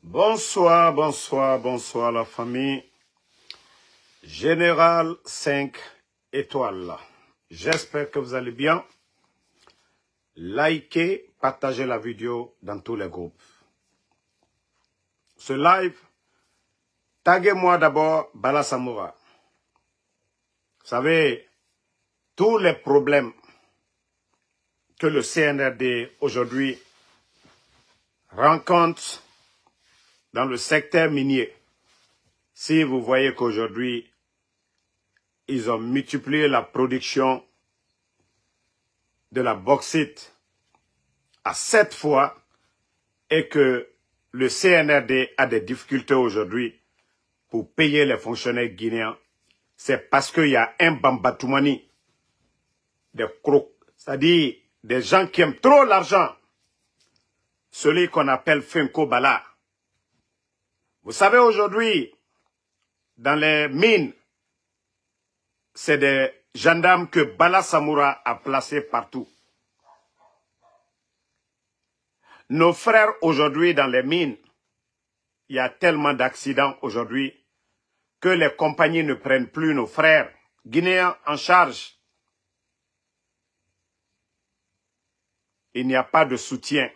Bonsoir, bonsoir, bonsoir la famille. Général 5 étoiles. J'espère que vous allez bien. Likez, partagez la vidéo dans tous les groupes. Ce live, taguez-moi d'abord Bala Samoura. Vous savez, tous les problèmes que le CNRD aujourd'hui rencontre dans le secteur minier, si vous voyez qu'aujourd'hui, ils ont multiplié la production de la bauxite à 7 fois et que le CNRD a des difficultés aujourd'hui pour payer les fonctionnaires guinéens, c'est parce qu'il y a un Bambatoumani, des crocs, c'est-à-dire des gens qui aiment trop l'argent, celui qu'on appelle Fenko Bala. Vous savez aujourd'hui, dans les mines, c'est des gendarmes que Bala Samoura a placés partout. Nos frères aujourd'hui dans les mines, il y a tellement d'accidents aujourd'hui que les compagnies ne prennent plus nos frères guinéens en charge. Il n'y a pas de soutien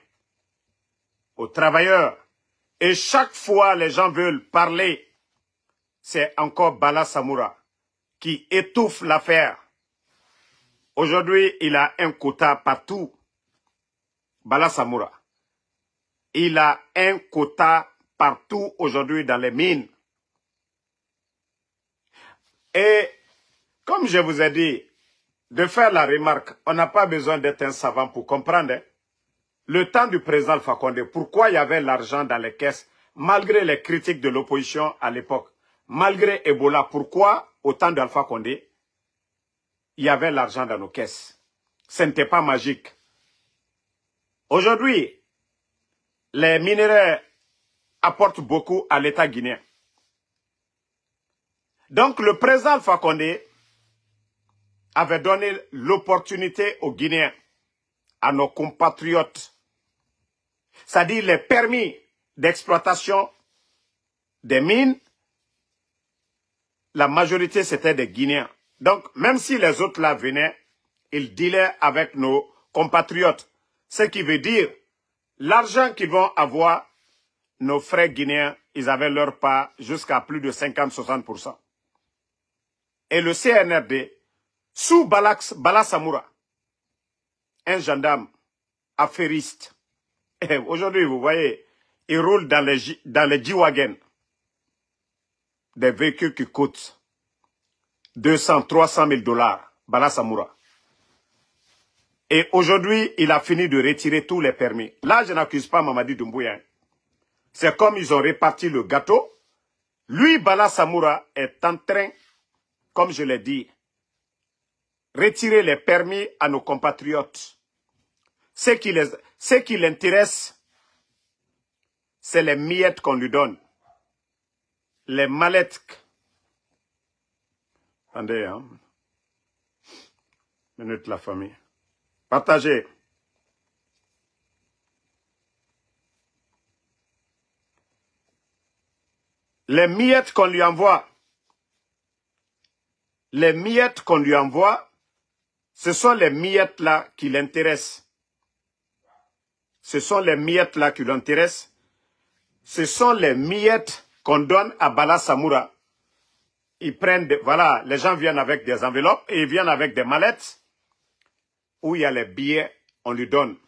aux travailleurs. Et chaque fois les gens veulent parler, c'est encore Bala Samoura qui étouffe l'affaire. Aujourd'hui, il a un quota partout. Bala Samoura. Il a un quota partout aujourd'hui dans les mines. Et comme je vous ai dit, de faire la remarque, on n'a pas besoin d'être un savant pour comprendre. Le temps du président Alpha Condé, pourquoi il y avait l'argent dans les caisses, malgré les critiques de l'opposition à l'époque, malgré Ebola, pourquoi au temps d'Alpha Condé, il y avait l'argent dans nos caisses. Ce n'était pas magique. Aujourd'hui, les minerais apportent beaucoup à l'État guinéen. Donc le président Alpha Condé avait donné l'opportunité aux Guinéens, à nos compatriotes, c'est-à-dire les permis d'exploitation des mines, la majorité c'était des Guinéens. Donc même si les autres là venaient, ils dealaient avec nos compatriotes. Ce qui veut dire, l'argent qu'ils vont avoir, nos frères guinéens, ils avaient leur part jusqu'à plus de 50-60%. Et le CNRD, sous Bala Samoura, un gendarme affairiste. Aujourd'hui, vous voyez, il roule dans les G-Wagon, des véhicules qui coûtent 200-300 000 dollars, Bala Samoura. Et aujourd'hui, il a fini de retirer tous les permis. Là, je n'accuse pas Mamadi Doumbouya. C'est comme ils ont réparti le gâteau. Lui, Bala Samoura, est en train, comme je l'ai dit, retirer les permis à nos compatriotes. Ce qui l'intéresse, c'est les miettes qu'on lui donne. Les mallettes. Attendez, hein. Minute la famille. Partagez. Les miettes qu'on lui envoie. Les miettes qu'on lui envoie, ce sont les miettes là qui l'intéressent. Ce sont les miettes là qui l'intéressent. Ce sont les miettes qu'on donne à Bala Samoura. Ils prennent, voilà, les gens viennent avec des enveloppes et ils viennent avec des mallettes où il y a les billets, on lui donne.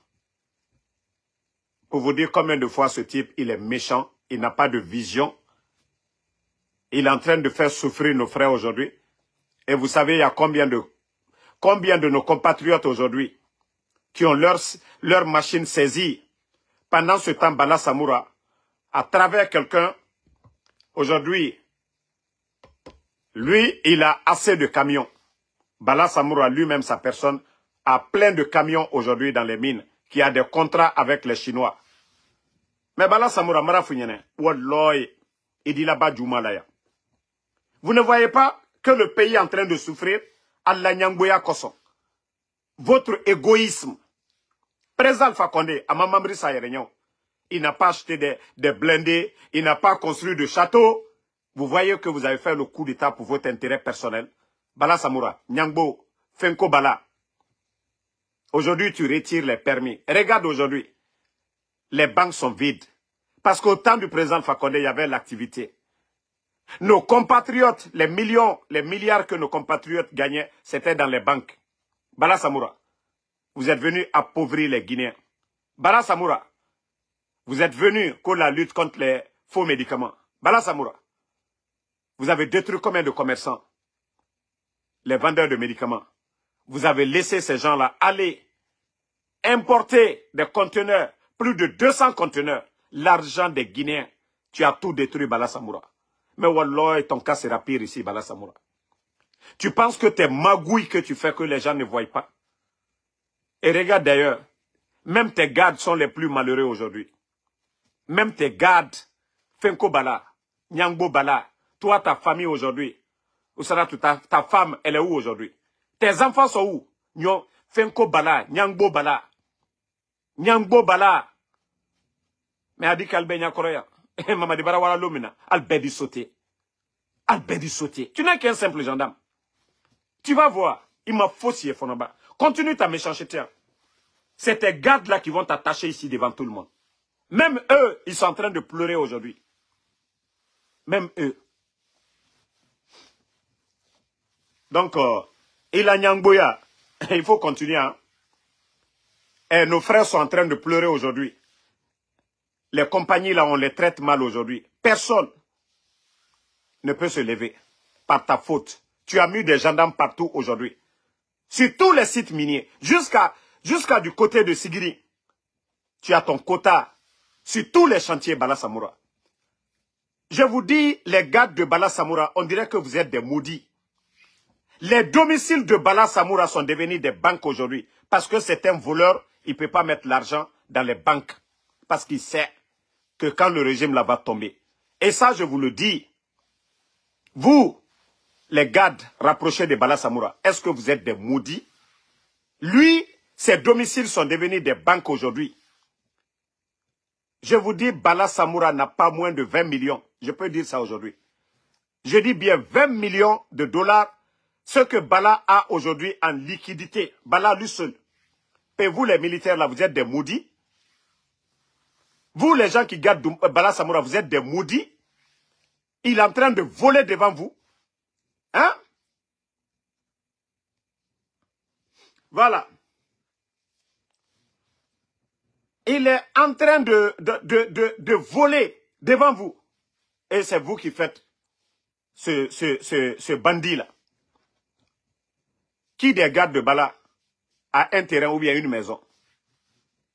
Pour vous dire combien de fois ce type, il est méchant, il n'a pas de vision. Il est en train de faire souffrir nos frères aujourd'hui. Et vous savez, il y a combien de nos compatriotes aujourd'hui qui ont leur machine saisie. Pendant ce temps, Bala Samoura, à travers quelqu'un, aujourd'hui, lui, il a assez de camions. Bala Samoura, lui-même, sa personne, a plein de camions aujourd'hui dans les mines, qui a des contrats avec les Chinois. Mais Bala Samoura, Marafunyene, Walloy, il dit là-bas, Djoumalaya. Vous ne voyez pas que le pays est en train de souffrir? Allah Nyangboya Koso. Votre égoïsme. Président Alpha Condé, à Mamambri Sayerenyon, il n'a pas acheté des blindés, il n'a pas construit de château. Vous voyez que vous avez fait le coup d'État pour votre intérêt personnel. Bala Samoura, Nyangbo, Fenko Bala. Aujourd'hui, tu retires les permis. Regarde aujourd'hui, les banques sont vides. Parce qu'au temps du président Fakonde, il y avait l'activité. Nos compatriotes, les millions, les milliards que nos compatriotes gagnaient, c'était dans les banques. Bala Samoura, vous êtes venu appauvrir les Guinéens. Bala Samoura, vous êtes venu pour la lutte contre les faux médicaments. Bala Samoura, vous avez détruit combien de commerçants? Les vendeurs de médicaments. Vous avez laissé ces gens-là aller importer des conteneurs, plus de 200 conteneurs, l'argent des Guinéens. Tu as tout détruit, Bala Samoura. Mais Wallah, ton cas sera pire ici, Bala Samoura. Tu penses que tes magouilles que tu fais que les gens ne voient pas? Et regarde d'ailleurs, même tes gardes sont les plus malheureux aujourd'hui. Même tes gardes, Fenko Bala, Nyangbo Bala, toi, ta famille aujourd'hui, ta femme, elle est où aujourd'hui? Tes enfants sont où? Nyo, Fenko Bala, Nyangbo Bala. Nyangbo Bala. Mais a dit qu'Albenia Koroya. Mamadi Barawala Lomina. Albedi sauté. Albedi sauté. Tu n'es qu'un simple gendarme. Tu vas voir. Il m'a faussé, Fonaba. Continue ta méchanceté. C'est tes gardes-là qui vont t'attacher ici devant tout le monde. Même eux, ils sont en train de pleurer aujourd'hui. Même eux. Donc, il a Nyangboya. Il faut continuer. Hein. Et nos frères sont en train de pleurer aujourd'hui. Les compagnies, là, on les traite mal aujourd'hui. Personne ne peut se lever par ta faute. Tu as mis des gendarmes partout aujourd'hui. Sur tous les sites miniers, jusqu'à du côté de Sigiri. Tu as ton quota sur tous les chantiers Bala Samoura. Je vous dis, les gardes de Bala Samoura, on dirait que vous êtes des maudits. Les domiciles de Bala Samoura sont devenus des banques aujourd'hui. Parce que c'est un voleur, il ne peut pas mettre l'argent dans les banques. Parce qu'il sait que quand le régime là va tomber. Et ça, je vous le dis. Vous, les gardes rapprochés de Bala Samoura, est-ce que vous êtes des maudits? Lui, ses domiciles sont devenus des banques aujourd'hui. Je vous dis, Bala Samoura n'a pas moins de 20 millions. Je peux dire ça aujourd'hui. Je dis bien 20 millions de dollars. Ce que Bala a aujourd'hui en liquidité. Bala lui seul. Et vous, les militaires, là, vous êtes des maudits. Vous, les gens qui gardent Bala Samoura, vous êtes des maudits. Il est en train de voler devant vous. Hein? Voilà. Il est en train de voler devant vous. Et c'est vous qui faites ce bandit-là. Qui des gardes de Bala a un terrain ou bien une maison?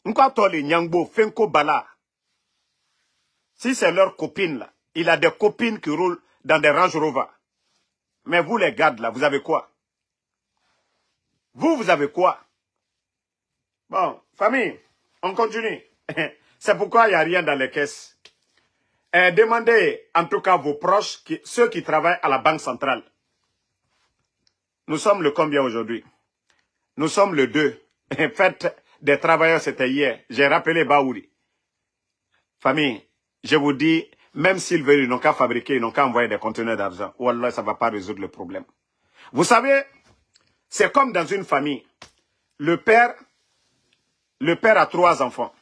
Nkwa Nyangbo, Fenko Bala. Si c'est leur copine là, il a des copines qui roulent dans des Range Rover. Mais vous les gardes là, vous avez quoi? Vous avez quoi? Bon, famille, on continue. C'est pourquoi il n'y a rien dans les caisses. Demandez en tout cas vos proches, ceux qui travaillent à la Banque centrale. Nous sommes le combien aujourd'hui? Nous sommes le 2. Fête des travailleurs, c'était hier. J'ai rappelé Baouri. Famille, je vous dis, même s'ils veulent, ils n'ont qu'à fabriquer, ils n'ont qu'à envoyer des conteneurs d'argent. Wallah, ça ne va pas résoudre le problème. Vous savez, c'est comme dans une famille. Le père a 3 enfants.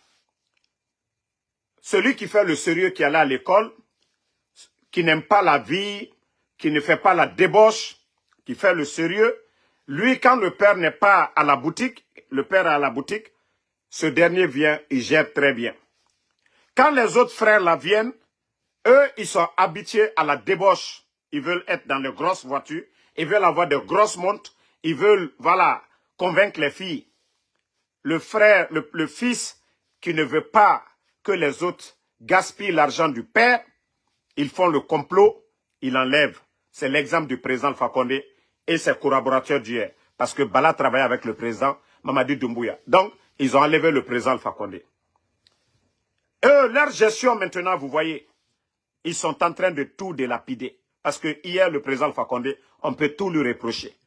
Celui qui fait le sérieux, qui allait à l'école, qui n'aime pas la vie, qui ne fait pas la débauche, qui fait le sérieux, lui, quand le père n'est pas à la boutique, le père est à la boutique, ce dernier vient, il gère très bien. Quand les autres frères là viennent, eux, ils sont habitués à la débauche. Ils veulent être dans de grosses voitures, ils veulent avoir de grosses montres, ils veulent, voilà, convaincre les filles. Le frère, le fils qui ne veut pas que les autres gaspillent l'argent du père, ils font le complot, ils enlèvent. C'est l'exemple du président Fakonde et ses collaborateurs d'hier. Parce que Bala travaillait avec le président Mamadi Doumbouya. Donc, ils ont enlevé le président Fakonde. Eux, leur gestion maintenant, vous voyez, ils sont en train de tout délapider. Parce que hier, le président Fakonde, on peut tout lui reprocher.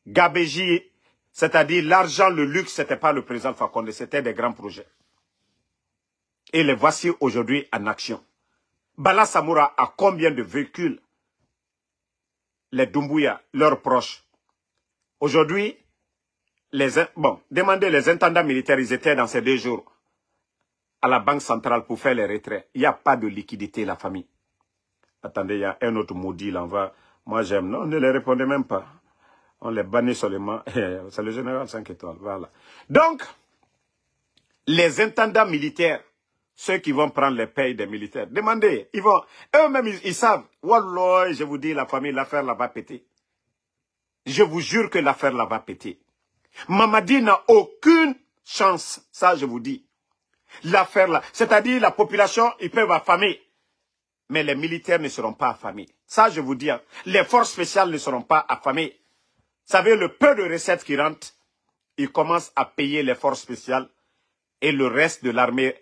Gabéji, c'est-à-dire l'argent, le luxe, ce n'était pas le président Fakonde, c'était des grands projets. Et les voici aujourd'hui en action. Bala Samoura a combien de véhicules? Les Doumbouya, leurs proches. Aujourd'hui, demandez les intendants militaires, ils étaient dans ces 2 jours à la banque centrale pour faire les retraits. Il n'y a pas de liquidité, la famille. Attendez, il y a un autre maudit là, moi j'aime. Non, ne les répondez même pas. On les bannit seulement. C'est le général 5 étoiles, voilà. Donc, les intendants militaires, ceux qui vont prendre les payes des militaires, demandez, ils vont, eux-mêmes, ils savent. Wallah, je vous dis, la famille, l'affaire là va péter. Je vous jure que l'affaire là va péter. Mamadi n'a aucune chance, ça je vous dis. L'affaire là, c'est-à-dire la population, ils peuvent affamer. Mais les militaires ne seront pas affamés. Ça je vous dis, hein. Les forces spéciales ne seront pas affamées. Vous savez, le peu de recettes qui rentrent, ils commencent à payer les forces spéciales. Et le reste de l'armée,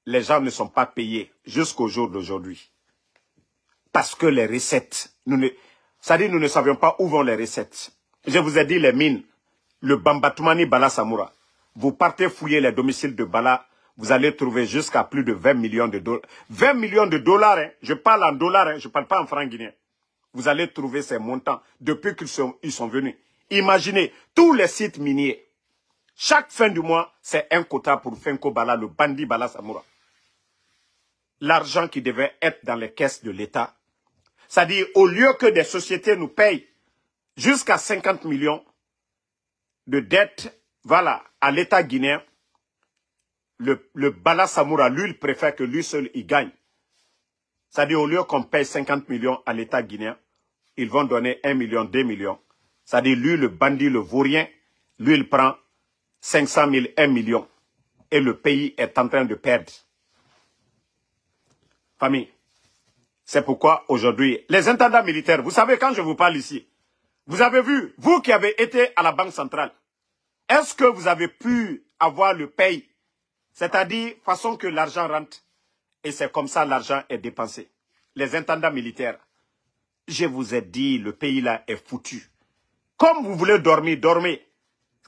les gens ne sont pas payés jusqu'au jour d'aujourd'hui. Parce que les recettes, c'est-à-dire nous ne savions pas où vont les recettes. Je vous ai dit les mines, le Bambatoumani Bala Samoura. Vous partez fouiller les domiciles de Bala, vous allez trouver jusqu'à plus de 20 millions de dollars. 20 millions de dollars, hein, je parle en dollars, hein, je ne parle pas en francs guinéens. Vous allez trouver ces montants depuis qu'ils sont venus. Imaginez, tous les sites miniers, chaque fin du mois, c'est un quota pour Fenko Bala, le bandit Bala Samoura. L'argent qui devait être dans les caisses de l'État. C'est-à-dire, au lieu que des sociétés nous payent jusqu'à 50 millions de dettes, voilà, à l'État guinéen, le Bala Samoura, lui, il préfère que lui seul, il gagne. C'est-à-dire, au lieu qu'on paye 50 millions à l'État guinéen, ils vont donner 1 million, 2 millions. C'est-à-dire, lui, le bandit, le vaurien, lui, il prend 500 000, 1 million. Et le pays est en train de perdre. Famille, c'est pourquoi aujourd'hui, les intendants militaires, vous savez, quand je vous parle ici, vous avez vu, vous qui avez été à la Banque centrale, est-ce que vous avez pu avoir le paye? C'est-à-dire, façon que l'argent rentre, et c'est comme ça l'argent est dépensé. Les intendants militaires, je vous ai dit, le pays là est foutu. Comme vous voulez dormir, dormez.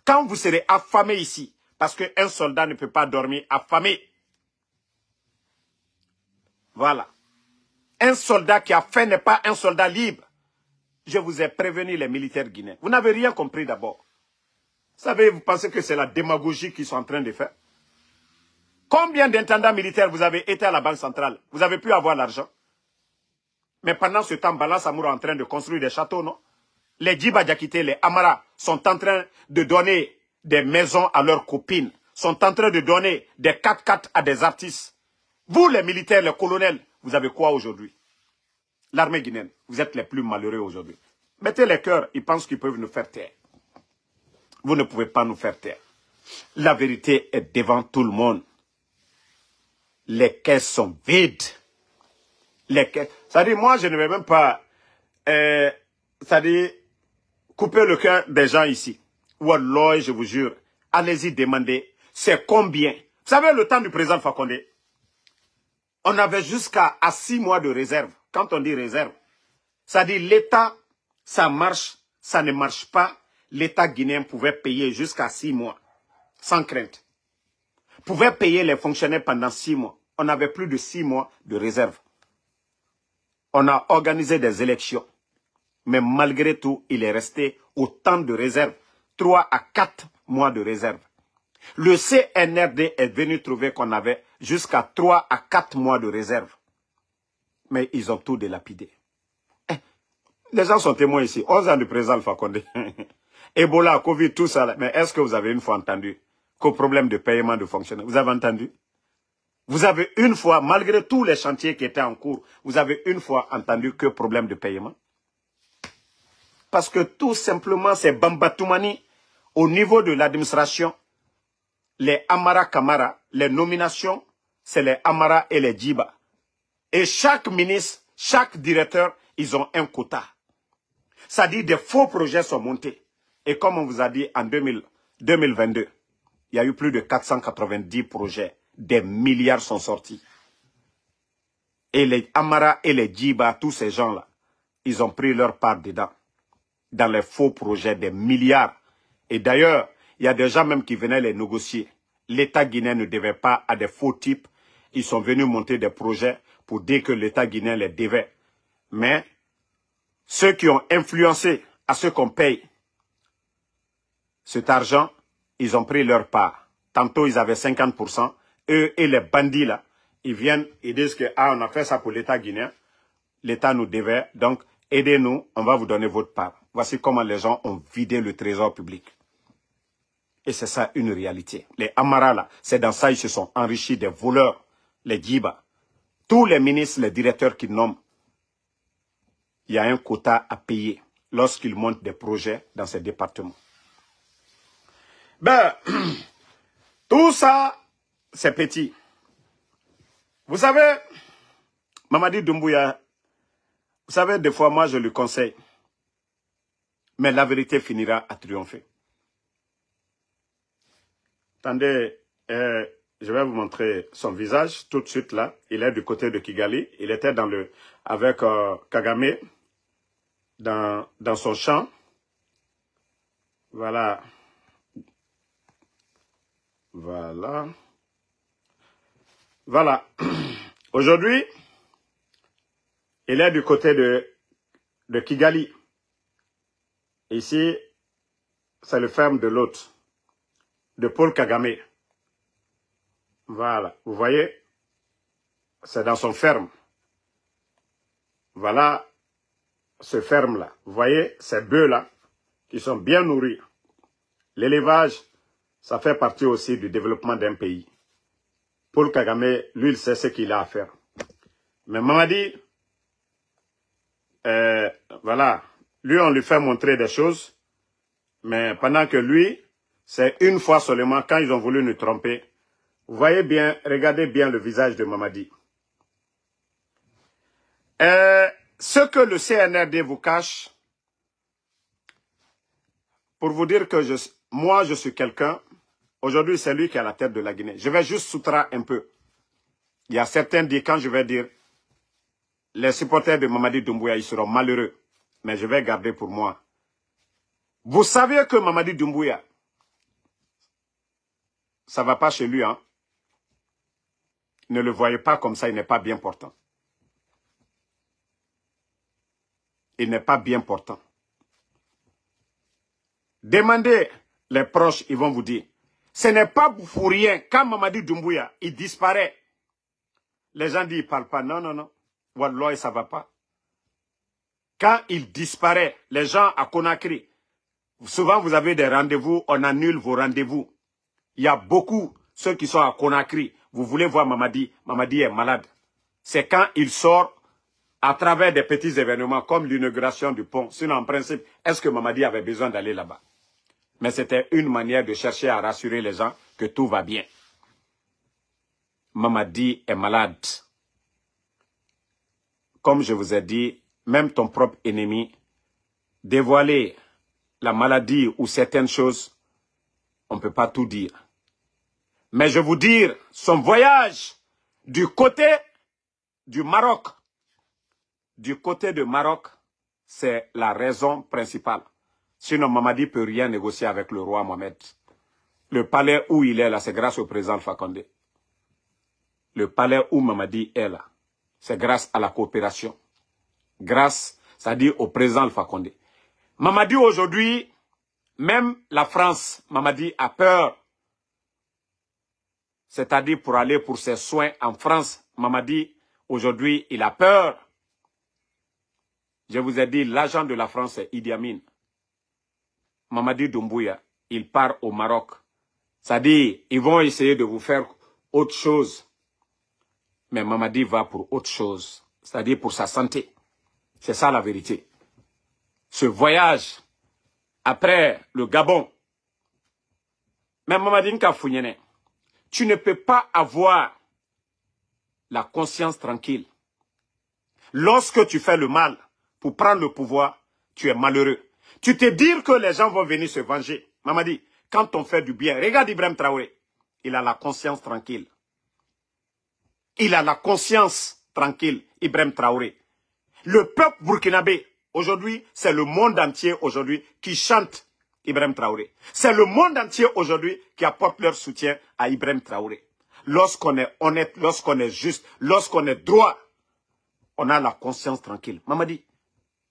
Quand vous serez affamé ici, parce qu'un soldat ne peut pas dormir affamé. Voilà. Un soldat qui a faim n'est pas un soldat libre. Je vous ai prévenu les militaires guinéens. Vous n'avez rien compris d'abord. Vous savez, vous pensez que c'est la démagogie qu'ils sont en train de faire? Combien d'intendants militaires vous avez été à la Banque centrale? Vous avez pu avoir l'argent. Mais pendant ce temps, Bala Samoura est en train de construire des châteaux, non? Les Djiba Diakité, les Amara sont en train de donner des maisons à leurs copines, sont en train de donner des 4x4 à des artistes. Vous, les militaires, les colonels, vous avez quoi aujourd'hui? L'armée guinéenne, vous êtes les plus malheureux aujourd'hui. Mettez les cœurs, ils pensent qu'ils peuvent nous faire taire. Vous ne pouvez pas nous faire taire. La vérité est devant tout le monde. Les caisses sont vides. Les caisses... C'est-à-dire, moi, je ne vais même pas... c'est-à-dire, couper le cœur des gens ici. Wallah, je vous jure, allez-y demander, c'est combien? Vous savez, le temps du président Fakonde, on avait jusqu'à 6 mois de réserve. Quand on dit réserve, ça dit l'État, ça marche, ça ne marche pas. L'État guinéen pouvait payer jusqu'à 6 mois, sans crainte. Pouvait payer les fonctionnaires pendant 6 mois. On avait plus de 6 mois de réserve. On a organisé des élections. Mais malgré tout, il est resté autant de réserve. 3 à 4 mois de réserve. Le CNRD est venu trouver qu'on avait jusqu'à 3 à 4 mois de réserve. Mais ils ont tout délapidé. Les gens sont témoins ici. 11 ans du président Alpha Condé. Ebola, Covid, tout ça. Mais est-ce que vous avez une fois entendu qu'au problème de paiement de fonctionnaires, vous avez entendu? Vous avez une fois, malgré tous les chantiers qui étaient en cours, vous avez une fois entendu que problème de paiement? Parce que tout simplement, c'est Bambatoumani, au niveau de l'administration, les Amara Kamara, les nominations, c'est les Amara et les Djiba. Et chaque ministre, chaque directeur, ils ont un quota. Ça dit des faux projets sont montés. Et comme on vous a dit en 2022, il y a eu plus de 490 projets. Des milliards sont sortis. Et les Amara et les Djiba, tous ces gens-là, ils ont pris leur part dedans. Dans les faux projets, des milliards. Et d'ailleurs, il y a des gens même qui venaient les négocier. L'État guinéen ne devait pas à des faux types. ils sont venus monter des projets pour dire que l'État guinéen les devait. Mais ceux qui ont influencé à ce qu'on paye cet argent, ils ont pris leur part. Tantôt, ils avaient 50%. Eux et les bandits, là, ils viennent, ils disent que on a fait ça pour l'État guinéen. L'État nous devait, donc aidez-nous, on va vous donner votre part. Voici comment les gens ont vidé le trésor public. Et c'est ça une réalité. Les Amara, là, c'est dans ça ils se sont enrichis des voleurs, les Djiba. Tous les ministres, les directeurs qu'ils nomment, il y a un quota à payer lorsqu'ils montent des projets dans ces départements. Ben, tout ça, c'est petit. Vous savez, Mamadi Doumbouya, vous savez, des fois, moi, je lui conseille. Mais la vérité finira à triompher. Attendez, je vais vous montrer son visage tout de suite là. Il est du côté de Kigali. Il était avec Kagame dans son champ. Voilà. Voilà. Voilà. Aujourd'hui, il est du côté de Kigali. Ici, c'est le ferme de l'autre, de Paul Kagame. Voilà. Vous voyez, c'est dans son ferme. Voilà ce ferme-là. Vous voyez, ces bœufs-là, qui sont bien nourris. L'élevage, ça fait partie aussi du développement d'un pays. Paul Kagame, lui, il sait ce qu'il a à faire. Mais Mamadi, voilà, lui, on lui fait montrer des choses, mais pendant que lui, c'est une fois seulement, quand ils ont voulu nous tromper, vous voyez bien, regardez bien le visage de Mamadi. Ce que le CNRD vous cache, pour vous dire que moi, je suis quelqu'un, aujourd'hui, c'est lui qui est à la tête de la Guinée. Je vais juste soustraire un peu. Il y a certains dit, quand je vais dire, les supporters de Mamadi Doumbouya, ils seront malheureux. Mais je vais garder pour moi. Vous savez que Mamadi Doumbouya, ça ne va pas chez lui, hein? Ne le voyez pas comme ça, il n'est pas bien portant. Il n'est pas bien portant. Demandez les proches, ils vont vous dire. Ce n'est pas pour rien. Quand Mamadi Doumbouya, il disparaît, les gens disent, il ne parle pas. Non, non, non. Wallah, ça ne va pas. Quand il disparaît, les gens à Conakry, souvent vous avez des rendez-vous, on annule vos rendez-vous. Il y a beaucoup, ceux qui sont à Conakry, vous voulez voir Mamadi, Mamadi est malade. C'est quand il sort à travers des petits événements comme l'inauguration du pont. Sinon, en principe, est-ce que Mamadi avait besoin d'aller là-bas? Mais c'était une manière de chercher à rassurer les gens que tout va bien. Mamadi est malade. Comme je vous ai dit, même ton propre ennemi, dévoiler la maladie ou certaines choses, on ne peut pas tout dire. Mais je vous dire, son voyage du côté du Maroc, c'est la raison principale. Sinon, Mamadi ne peut rien négocier avec le roi Mohamed. Le palais où il est là, c'est grâce au président Alpha Condé. Le palais où Mamadi est là, c'est grâce à la coopération. Grâce, c'est-à-dire au président Alpha Condé. Mamadi aujourd'hui, même la France, Mamadi a peur. C'est-à-dire pour aller pour ses soins en France, Mamadi, aujourd'hui, il a peur. Je vous ai dit, l'agent de la France, c'est Idi Amin. Mamadi Doumbouya, il part au Maroc. C'est-à-dire, ils vont essayer de vous faire autre chose. Mais Mamadi va pour autre chose. C'est-à-dire pour sa santé. C'est ça la vérité. Ce voyage, après le Gabon, mais Mamadi Nkafounyene, tu ne peux pas avoir la conscience tranquille. Lorsque tu fais le mal pour prendre le pouvoir, tu es malheureux. Tu te dis que les gens vont venir se venger. Mamadi, quand on fait du bien, regarde Ibrahim Traoré, il a la conscience tranquille. Il a la conscience tranquille, Ibrahim Traoré. Le peuple burkinabé, aujourd'hui, c'est le monde entier aujourd'hui qui chante Ibrahim Traoré. C'est le monde entier aujourd'hui qui apporte leur soutien à Ibrahim Traoré. lorsqu'on est honnête, lorsqu'on est juste, lorsqu'on est droit, on a la conscience tranquille. Mamadi,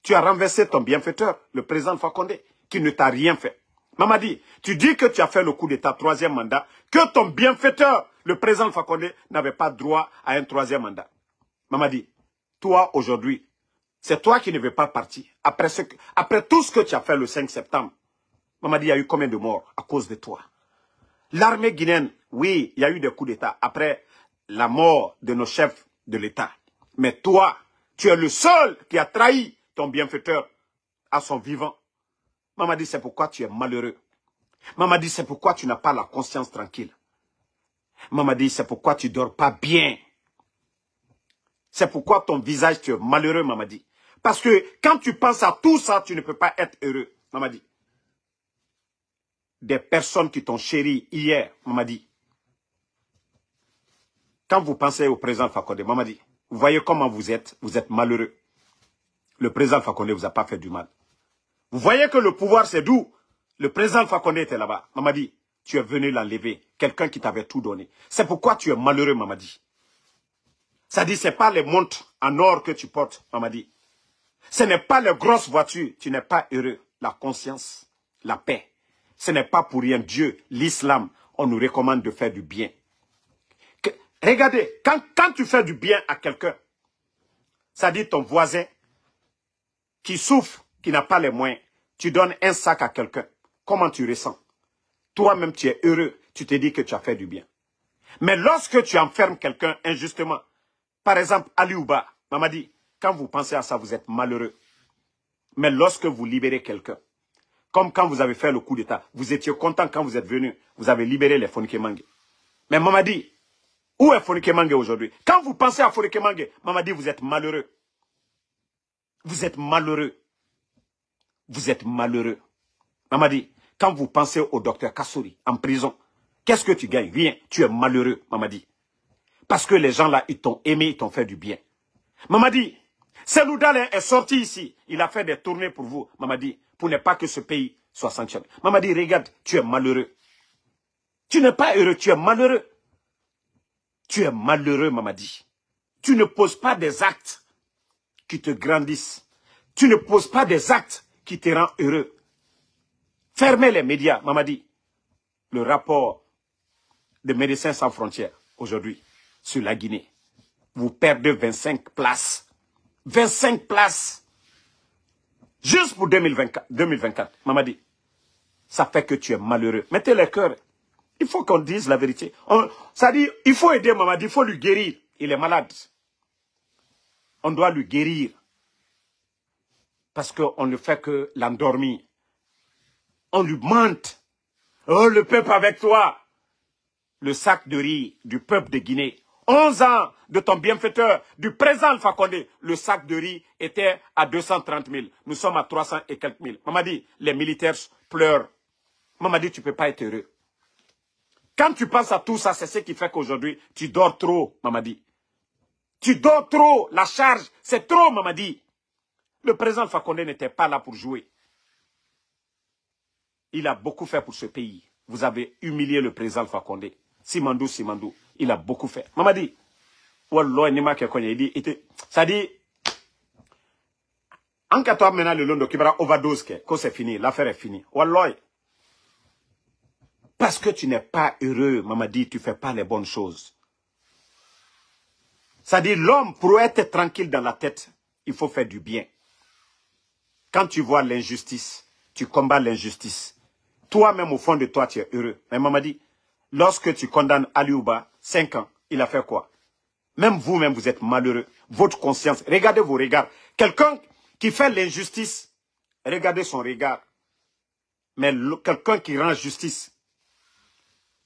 tu as renversé ton bienfaiteur, le président Fakonde, qui ne t'a rien fait. Mamadi, tu dis que tu as fait le coup d'état, troisième mandat, que ton bienfaiteur, le président Fakonde, n'avait pas droit à un troisième mandat. Mamadi, toi, aujourd'hui, c'est toi qui ne veux pas partir. Après tout ce que tu as fait le 5 septembre, Mamadi, il y a eu combien de morts à cause de toi? L'armée guinéenne, oui, il y a eu des coups d'état après la mort de nos chefs de l'État. Mais toi, tu es le seul qui a trahi ton bienfaiteur à son vivant. Mamadi, c'est pourquoi tu es malheureux. Mamadi, c'est pourquoi tu n'as pas la conscience tranquille. Mamadi, c'est pourquoi tu ne dors pas bien. C'est pourquoi ton visage, tu es malheureux, Mamadi. Parce que quand tu penses à tout ça, tu ne peux pas être heureux, Mamadi. Des personnes qui t'ont chéri hier, Mamadi. Quand vous pensez au président Fakonde, Mamadi, vous voyez comment vous êtes malheureux. Le président Fakonde ne vous a pas fait du mal. Vous voyez que le pouvoir c'est doux. Le président Fakonde était là-bas. Mamadi, tu es venu l'enlever. Quelqu'un qui t'avait tout donné. C'est pourquoi tu es malheureux, Mamadi. Ça dit, ce n'est pas les montres en or que tu portes, Mamadi. Ce n'est pas les grosses voitures. Tu n'es pas heureux. La conscience, la paix. Ce n'est pas pour rien. Dieu, l'islam, on nous recommande de faire du bien. Regardez, quand tu fais du bien à quelqu'un, ça dit ton voisin qui souffre, qui n'a pas les moyens, tu donnes un sac à quelqu'un. Comment tu ressens? Toi-même, tu es heureux. Tu te dis que tu as fait du bien. Mais lorsque tu enfermes quelqu'un injustement, par exemple, Ali Ouba, Mamadi, quand vous pensez à ça, vous êtes malheureux. Mais lorsque vous libérez quelqu'un, comme quand vous avez fait le coup d'état, vous étiez content quand vous êtes venu, vous avez libéré les Fonike Mange. Mais Mamadi, où est Fonike Mange aujourd'hui? Quand vous pensez à Fonike Mange, Mamadi, vous êtes malheureux. Vous êtes malheureux. Vous êtes malheureux. Mamadi, quand vous pensez au docteur Kassouri en prison, qu'est-ce que tu gagnes? Rien, tu es malheureux, Mamadi. Parce que les gens là, ils t'ont aimé, ils t'ont fait du bien. Mamadi, Selou Dalen est sorti ici. Il a fait des tournées pour vous, Mamadi, pour ne pas que ce pays soit sanctionné. Mamadi, regarde, tu es malheureux. Tu n'es pas heureux, tu es malheureux. Tu es malheureux, Mamadi. Tu ne poses pas des actes qui te grandissent. Tu ne poses pas des actes qui te rendent heureux. Fermez les médias, Mamadi. Le rapport de Médecins sans frontières, aujourd'hui, sur la Guinée. Vous perdez 25 places. 25 places. Juste pour 2024. Mamadi, ça fait que tu es malheureux. Mettez les cœurs. Il faut qu'on dise la vérité. Ça dit, il faut aider Mamadi, il faut lui guérir. Il est malade. On doit lui guérir. Parce qu'on ne fait que l'endormir. On lui mente. Oh, le peuple avec toi. Le sac de riz du peuple de Guinée. 11 ans de ton bienfaiteur, du président Alpha Condé, le sac de riz était à 230 000. Nous sommes à 300 et quelques mille. Mamadi, les militaires pleurent. Mamadi, tu ne peux pas être heureux. Quand tu penses à tout ça, c'est ce qui fait qu'aujourd'hui, tu dors trop, Mamadi. Tu dors trop. La charge, c'est trop, Mamadi. Le président Alpha Condé n'était pas là pour jouer. Il a beaucoup fait pour ce pays. Vous avez humilié le président Alpha Condé. Simandou, il a beaucoup fait. Mamadi, ça dit, en cas toi maintenant le londo qui va overdose, que c'est fini, l'affaire est finie. Walloy. Parce que tu n'es pas heureux, Mamadi, tu ne fais pas les bonnes choses. Ça dit, l'homme, pour être tranquille dans la tête, il faut faire du bien. Quand tu vois l'injustice, tu combats l'injustice. Toi-même, au fond de toi, tu es heureux. Mais Mamadi, lorsque tu condamnes Ali Ouba, 5 ans, il a fait quoi? Même vous-même, vous êtes malheureux. Votre conscience, regardez vos regards. Quelqu'un qui fait l'injustice, regardez son regard. Mais quelqu'un qui rend justice,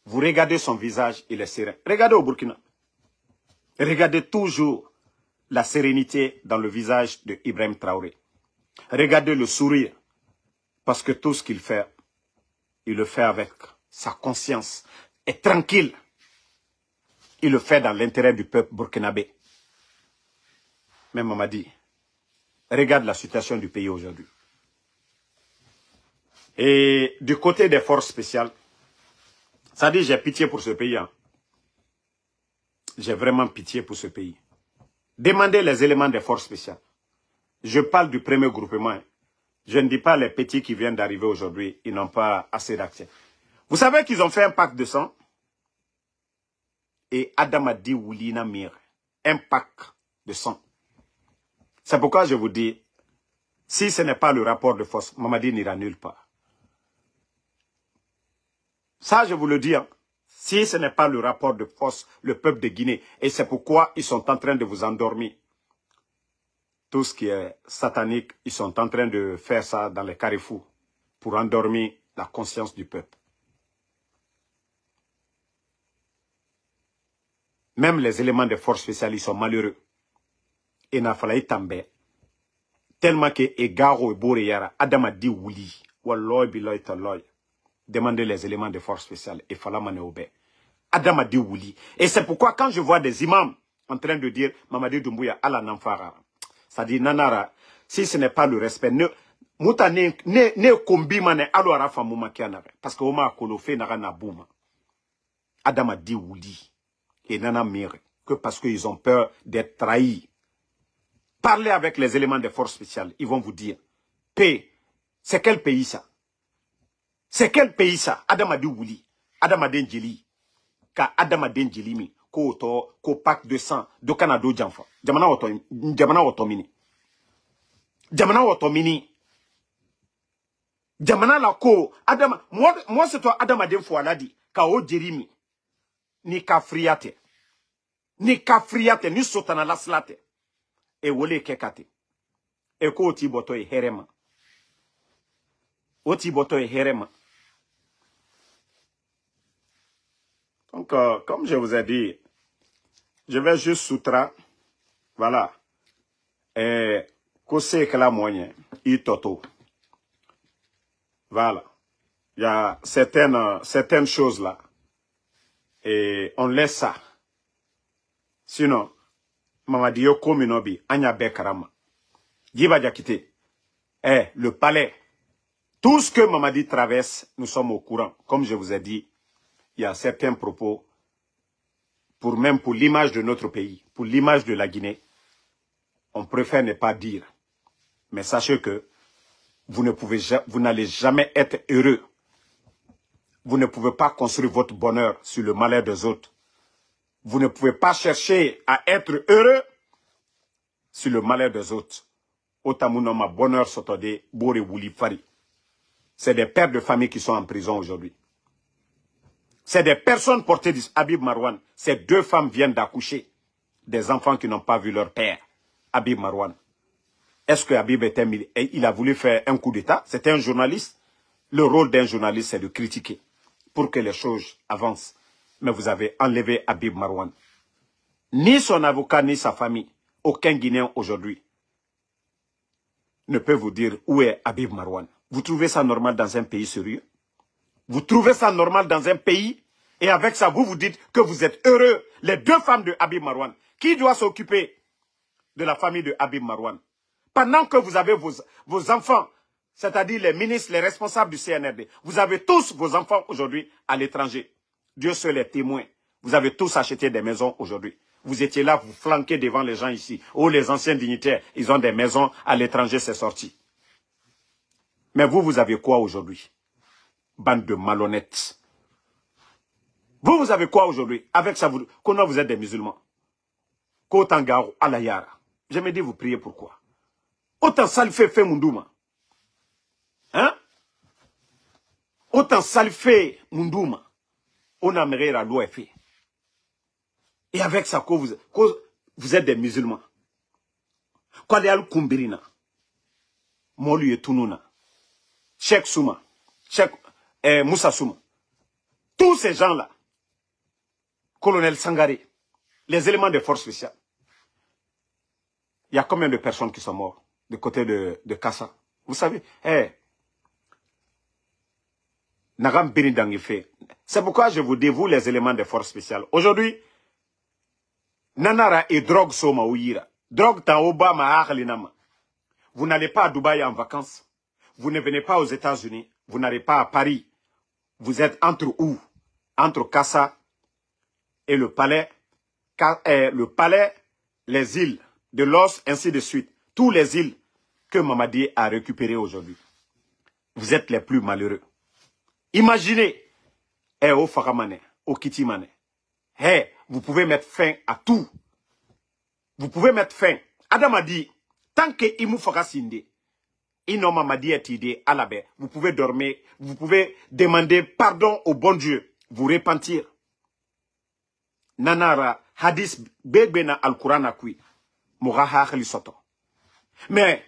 vous regardez son visage, il est serein. Regardez au Burkina. Regardez toujours la sérénité dans le visage de Ibrahim Traoré. Regardez le sourire. Parce que tout ce qu'il fait, il le fait avec sa conscience. Et tranquille. Il le fait dans l'intérêt du peuple burkinabé. Mais Mamadi, regarde la situation du pays aujourd'hui. Et du côté des forces spéciales, ça dit j'ai pitié pour ce pays. Hein. j'ai vraiment pitié pour ce pays. Demandez les éléments des forces spéciales. Je parle du premier groupement. Je ne dis pas les petits qui viennent d'arriver aujourd'hui, ils n'ont pas assez d'accès. Vous savez qu'ils ont fait un pacte de sang? Et Adam a dit Woulina Mir. Un pacte de sang. C'est pourquoi je vous dis, si ce n'est pas le rapport de force, Mamadi n'ira nulle part. Ça, je vous le dis. Hein. Si ce n'est pas le rapport de force, le peuple de Guinée, et c'est pourquoi ils sont en train de vous endormir. Tout ce qui est satanique, ils sont en train de faire ça dans les carrefours pour endormir la conscience du peuple. Même les éléments de force spéciales, ils sont malheureux. Et n'a fallu tomber. Tellement que Egaro et Boreyara, Adam a dit oui. Walloy biloy taloy. Demandez les éléments de force spéciale. Et fallait m'en obéir. Adam a dit oui. Et c'est pourquoi quand je vois des imams en train de dire Mamadi Doumbouya ala namfara. Ça dit nanara. Si ce n'est pas le respect, Mouta ne kombi mane alo arafa mouma kianare. Parce que Oma kolofe nara na bouma. Adam a dit oui. Et nana mire. Que parce qu'ils ont peur d'être trahis. Parlez avec les éléments des forces spéciales. Ils vont vous dire. P. C'est quel pays ça? C'est quel pays ça? Adam a dit oui. Adam a dit Ndjeli. Ka Adam a dit Ndjeli mi. Ko pacte de sang. Do Canada janfa. Jamana otomini. Jamana otomini. Jamana la ko. Adam. Moi c'est toi Adam a dit Foualadi. Ka o Jerimi. Ni kafriate. Ni kafriate. Ni sotana laslate. E wole kekate. E ko oti boto e herema. Oti boto e herema. Donc, comme je vous ai dit, je vais juste soutra. Voilà. Et kose que la moyen. I toto. Voilà. Il y a certaines choses là. Et on laisse ça. Sinon, Mamadi yo kominobi, anya bekarama. Giba Diakité. Le palais. Tout ce que Mamadi traverse, nous sommes au courant. Comme je vous ai dit, il y a certains propos, même pour l'image de notre pays, pour l'image de la Guinée, on préfère ne pas dire. Mais sachez que vous n'allez jamais être heureux. Vous ne pouvez pas construire votre bonheur sur le malheur des autres. Vous ne pouvez pas chercher à être heureux sur le malheur des autres. Otamunoma bonheur sotode, Bore Wouli Fari. C'est des pères de famille qui sont en prison aujourd'hui. C'est des personnes portées d'Habib Marouane. Ces deux femmes viennent d'accoucher des enfants qui n'ont pas vu leur père, Habib Marouane. Est-ce que Habib il a voulu faire un coup d'État? C'était un journaliste. Le rôle d'un journaliste, c'est de critiquer pour que les choses avancent. Mais vous avez enlevé Habib Marouane. Ni son avocat, ni sa famille, aucun Guinéen aujourd'hui ne peut vous dire où est Habib Marouane. Vous trouvez ça normal dans un pays sérieux? Vous trouvez ça normal dans un pays? Et avec ça, vous vous dites que vous êtes heureux. Les deux femmes de Habib Marouane. Qui doit s'occuper de la famille de Habib Marouane? Pendant que vous avez vos enfants, c'est-à-dire les ministres, les responsables du CNRD, vous avez tous vos enfants aujourd'hui à l'étranger. Dieu seul est témoin. Vous avez tous acheté des maisons aujourd'hui. Vous étiez là, vous flanquez devant les gens ici. Oh, les anciens dignitaires, ils ont des maisons à l'étranger, c'est sorti. Mais vous avez quoi aujourd'hui? Bande de malhonnêtes. Vous avez quoi aujourd'hui? Avec ça, comment vous êtes des musulmans? Kotangaro, Alayara. Je me dis, vous priez pourquoi? Autant salfé fait Mundouma. Hein? Autant salfé Mundouma. On a méré la loi fait. Et avec ça, vous êtes des musulmans. Kwalial Kumbirina. Molu et Tununa. Cheikh Souma. Cheikh Moussa Souma. Tous ces gens-là. Colonel Sangaré. Les éléments de force spéciale. Il y a combien de personnes qui sont mortes du côté de Kassa? Vous savez, Nagam Benidangife. C'est pourquoi je vous dis, vous, les éléments de force spéciale. Aujourd'hui, Nanara et drogue soma ouira. Drogue ta oba ma akhlinama. Vous n'allez pas à Dubaï en vacances. Vous ne venez pas aux États-Unis. Vous n'allez pas à Paris. Vous êtes entre où? Entre Kassa et le palais. le palais, les îles de l'os, ainsi de suite. Tous les îles que Mamadi a récupérées aujourd'hui. Vous êtes les plus malheureux. Imaginez, au Faramane, au Kitimane, vous pouvez mettre fin à tout. Vous pouvez mettre fin. Adam a dit, tant que Imou Fakasinde, Ino Mamadi est idée à la baie, vous pouvez dormir, vous pouvez demander pardon au bon Dieu, vous repentir. Nanara, hadith, Begbena al-Quran akui, Mouraha Khalisoto. Mais,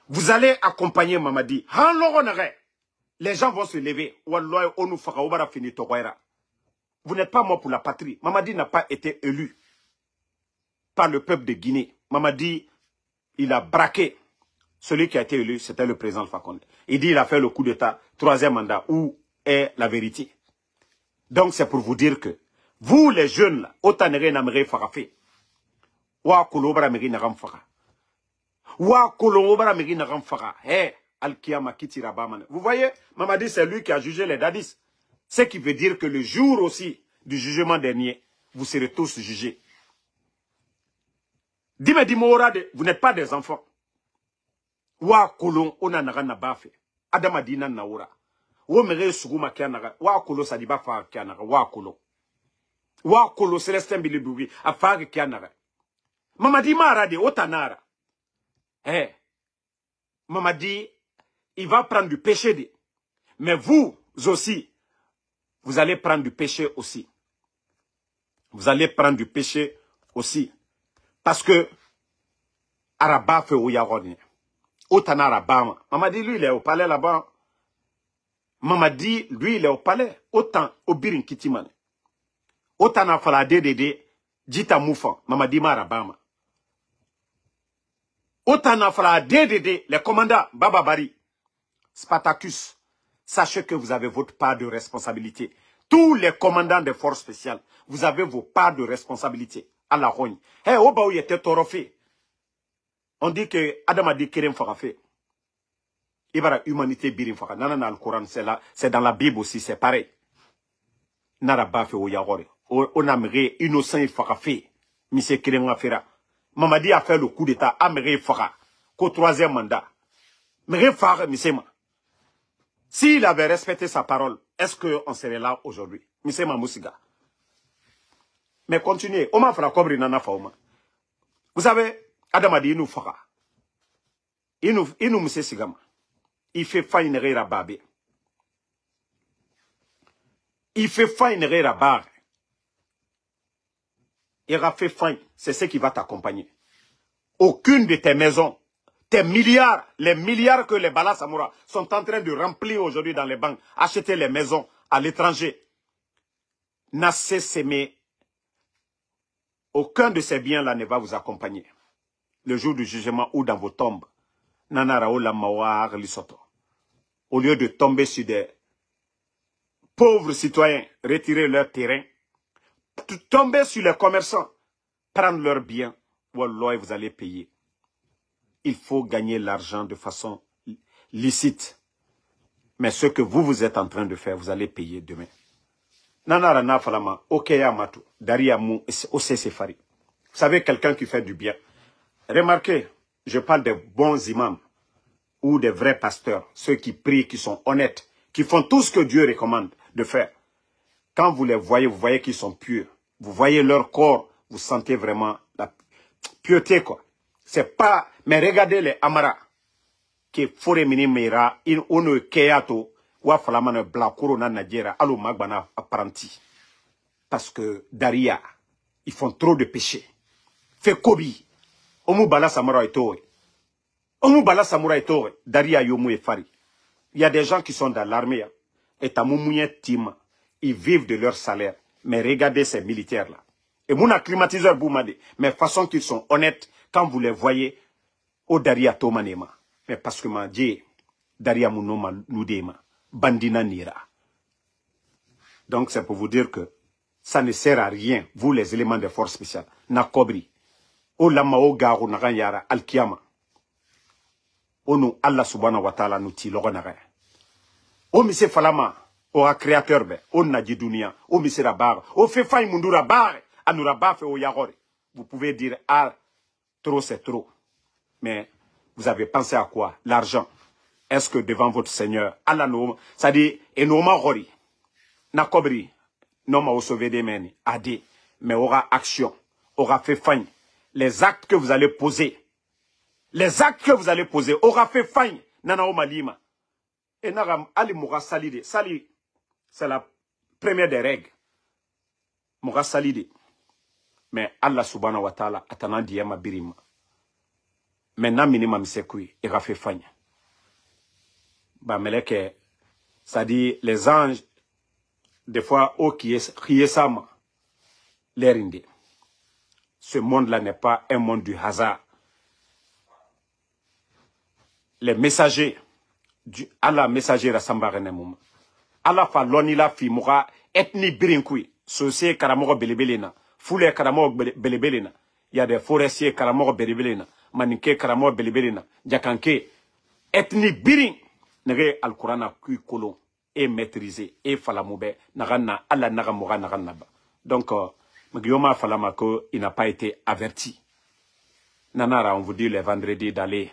vous allez accompagner Mamadi. Les gens vont se lever. Vous n'êtes pas mort pour la patrie. Mamadi n'a pas été élu par le peuple de Guinée. Mamadi, il a braqué. Celui qui a été élu, c'était le président Fakonde. Il dit qu'il a fait le coup d'État, 3e mandat. Où est la vérité? Donc c'est pour vous dire que vous les jeunes là, autant n'amere farafé. Wa kolobra meri nagam fara. Wa kolobra meri nagam fara. Al-Kiyama kitira bamane. Vous voyez, Mamadi c'est lui qui a jugé les dadis. Ce qui veut dire que le jour aussi du jugement dernier, vous serez tous jugés. Dime dimora de, vous n'êtes pas des enfants. Wa kolon ona nagana bafe. Adama dina naura. Wo mere suguma kianaga. Wa kolo sadiba fa kianaga. Wa kolo. Wa kolo Célestin Bilibougui a fa kianaga. Mamadi marade otanara. Mamadi, il va prendre du péché. Mais vous aussi, vous allez prendre du péché aussi. Vous allez prendre du péché aussi. Parce que Araba fait Ouyarodine. Autant Arabama. Mamadi, lui, il est au palais là-bas. Mamadi, lui, il est au palais. Autant au Birin Kitimane. Autant à Falade Dede, Djita Moufan. Mamadi Marabama. Autant à Falade Dede, les commandants Baba Bari, Spartacus. Sachez que vous avez votre part de responsabilité. Tous les commandants des forces spéciales, vous avez vos parts de responsabilité. À la rogne. Oba où il était torofé. On dit que Adam a dit Kerem Farafé. Il va la humanité birim Farafé. Nana le Coran, c'est dans la Bible aussi, c'est pareil. Nara Bafé ou Yahore. On a miré innocent Farafé. Monsieur Kerem Afera. Mamadi a fait le coup d'état. Améré Fara. Qu'au 3e mandat. Méré Fara, monsieur. S'il avait respecté sa parole, est-ce qu'on serait là aujourd'hui? Monsieur Mamoussiga. Mais continuez. Oma fera kobri nana fauma. Vous savez, Adam a dit, il nous fera. Il nous monsieur Sigama. Il fait faille une rire à babé. Il fait faille une rire à barre. Il a fait faille. C'est ce qui va t'accompagner. Aucune de tes maisons, tes milliards, les milliards que les Bala Samoura sont en train de remplir aujourd'hui dans les banques, acheter les maisons à l'étranger, n'a cessé. Aucun de ces biens-là ne va vous accompagner. Le jour du jugement ou dans vos tombes, au lieu de tomber sur des pauvres citoyens, retirer leur terrain, tomber sur les commerçants, prendre leurs biens, wallah, vous allez payer. Il faut gagner l'argent de façon licite. Mais ce que vous êtes en train de faire, vous allez payer demain. Nanara na falama, okeya matu, daria mu, osesefari. Vous savez, quelqu'un qui fait du bien. Remarquez, je parle des bons imams ou des vrais pasteurs, ceux qui prient, qui sont honnêtes, qui font tout ce que Dieu recommande de faire. Quand vous les voyez, vous voyez qu'ils sont pieux. Vous voyez leur corps, vous sentez vraiment la pieuté, quoi. C'est pas, mais regardez les Amara, qui fore mini meira, in ono keyato, wa falamane blakuro na Nigeria, alo magbana apprenti. Parce que Daria, ils font trop de péchés. Fait Kobi. Omu bala samura etoe. Omu bala samura etoe. Daria yomu e fari. Il y a des gens qui sont dans l'armée. Et tamumouye tim. Ils vivent de leur salaire. Mais regardez ces militaires-là. Et mon acclimatiseur boumade. Mais façon qu'ils sont honnêtes, quand vous les voyez, au Daria tomanema. Mais parce que ma Dieu, Daria munoma nudema. Bandina nira. Donc c'est pour vous dire que ça ne sert à rien, vous les éléments de force spéciale. Na kobri. O lama o garu na yara al-kiyama. O nous Allah subhanahu wa ta'ala nous ti logo na gaya. O mise falama, o a créateur be, o na di dunia, o mise rabar, o fe fay mundura bare, Anouraba fait au Yagore. Vous pouvez dire, ah, trop c'est trop. Mais vous avez pensé à quoi? L'argent. Est-ce que devant votre Seigneur, Allah no, ça dit, et no ma hori, na kobri, non ma sauvé des meni, a dit, mais aura action, aura fait fagne. Les actes que vous allez poser, aura fait fagne, nana o malima. Et nagam ali moura salide, sali, c'est la première des règles. Moura salide. Mais Allah subhanahu wa ta'ala, atana diyama birima. Maintenant, minimum c'est quoi? Il a fait fagne. Bah, meleke, ça dit, les anges, des fois, oh, qui est ça, l'air indé. Ce monde-là n'est pas un monde du hasard. Les messagers, Allah messager rassambarene mouma. Allah fa lonila fi moura ethni birinkui. Sosé karamogo belebelena. Foule karamogo belebelena. Il y a des forestiers karamogo belebelena. Maninke karamogo belebelena. Djakanke. Ethni birin. Nere al-Qur'an kui kolon. Et maîtrisé. Et falamoube. Nagana. Allah nagamoga naganaba. Donc, Magyoma Falamako, il n'a pas été averti. Nanara, on vous dit le vendredi d'aller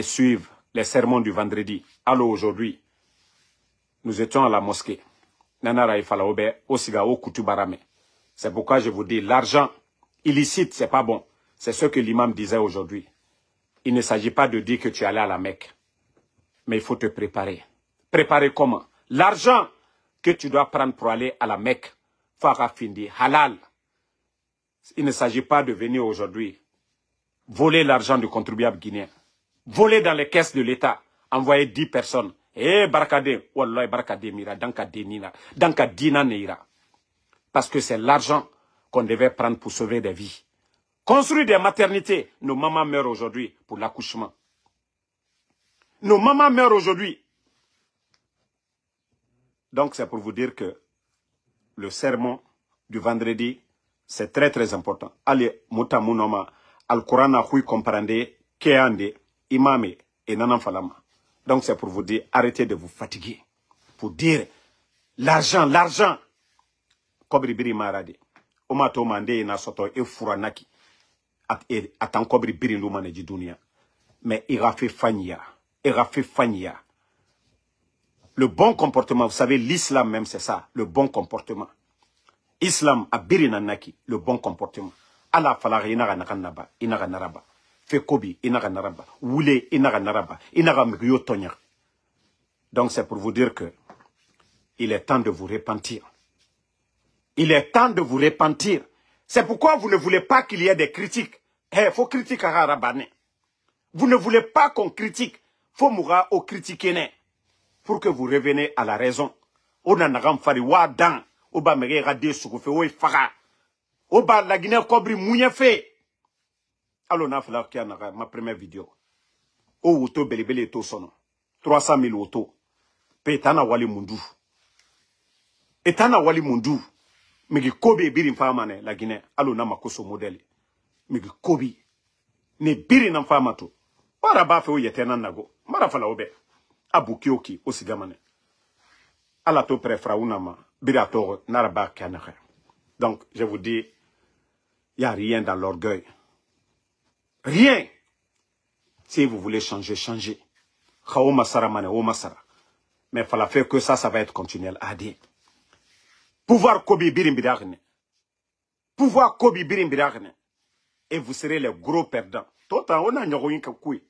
suivre les sermons du vendredi. Alors aujourd'hui, nous étions à la mosquée. Nanara Ifalaobe, Osigao Kutubarame. C'est pourquoi je vous dis, l'argent illicite, c'est pas bon. C'est ce que l'imam disait aujourd'hui. Il ne s'agit pas de dire que tu es allé à la Mecque. Mais il faut te préparer. Préparer comment? L'argent que tu dois prendre pour aller à la Mecque, Farah Findi, halal. Il ne s'agit pas de venir aujourd'hui voler l'argent du contribuable guinéen. Voler dans les caisses de l'État. Envoyer 10 personnes. Eh, Barakade, Wallah, Barakade Mira, Danka Denina, Danka Dina Neira. Parce que c'est l'argent qu'on devait prendre pour sauver des vies. Construire des maternités. Nos mamans meurent aujourd'hui pour l'accouchement. Nos mamans meurent aujourd'hui. Donc c'est pour vous dire que le sermon du vendredi, c'est très très important. Allez, Moutamounoma, Al-Quran a hui comprendre, Kéande, Imame et Nanan Falama. Donc c'est pour vous dire, arrêtez de vous fatiguer. Pour dire, l'argent, l'argent. Kobri biri marade. Omato mande na soto e furanaki. Atan kobri biri lumane di dunia. Mais il a fait fania. Il a fait fania. Le bon comportement, vous savez, l'islam même, c'est ça, le bon comportement. Islam a birinanaki, le bon comportement. Allah falari inaga nakanaba, inaga naraba. Fekobi, inaga naraba. Wule, inaga naraba. Inaga mgyo tonya. Donc c'est pour vous dire que il est temps de vous repentir. Il est temps de vous repentir. C'est pourquoi vous ne voulez pas qu'il y ait des critiques. Il faut critiquer à Rabane. Vous ne voulez pas qu'on critique. Faut moura au critiquer. Pour que vous reveniez à la raison. Oba mege rade sukufe oe faga. Oba la Guinée Kobri mouye fait. Alors na fala kia naga ma première vidéo. O auto belebele to sono. 300 000 auto. Pe etana wali mundu. Etana wali mundu. Mege kobi biri mfamane la Guinée. Alors na makoso modèle. Mege kobi. Ne biri na mfamato. Para ba fe o yetena nago. Mara fala obe. Abukioki osigamane. Ala to prefra unama birato naraba kanare. Donc je vous dis, il n'y a rien dans l'orgueil. Rien. Si vous voulez changer, changez. Khaoma saramane o masara. Mais il fallait faire que ça va être continuel. Adi. Pouvoir kobi birim bidagne. Pouvoir kobi birim bidagne. Et vous serez les gros perdants. Tota on a nyogoyin kakui.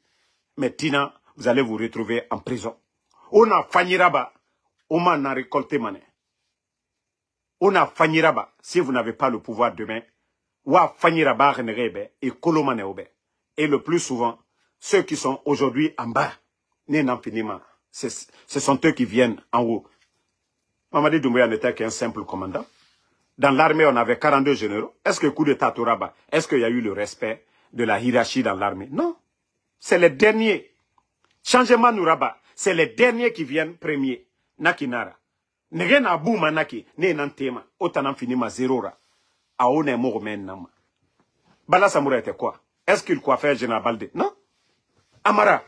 Mais tina vous allez vous retrouver en prison. On a fanyiraba, on a récolté mané. On a fanyiraba, si vous n'avez pas le pouvoir demain, wa fanyiraba renrebe et kolomane obe. Et le plus souvent, ceux qui sont aujourd'hui en bas, n'en finiment. Ce sont eux qui viennent en haut. Mamadi Doumbouya n'était qu'un simple commandant. Dans l'armée, on avait 42 généraux. Est-ce que coup de Tatoraba, est-ce qu'il y a eu le respect de la hiérarchie dans l'armée? Non. C'est les derniers. Changement Nouraba, c'est les derniers qui viennent premiers. Nakinara. Negena bouma naki, ne nantema, otanam finima zérora. Aone morumen nama. Bala Samoura était quoi? Est-ce qu'il coiffait Général Baldé? Non. Amara,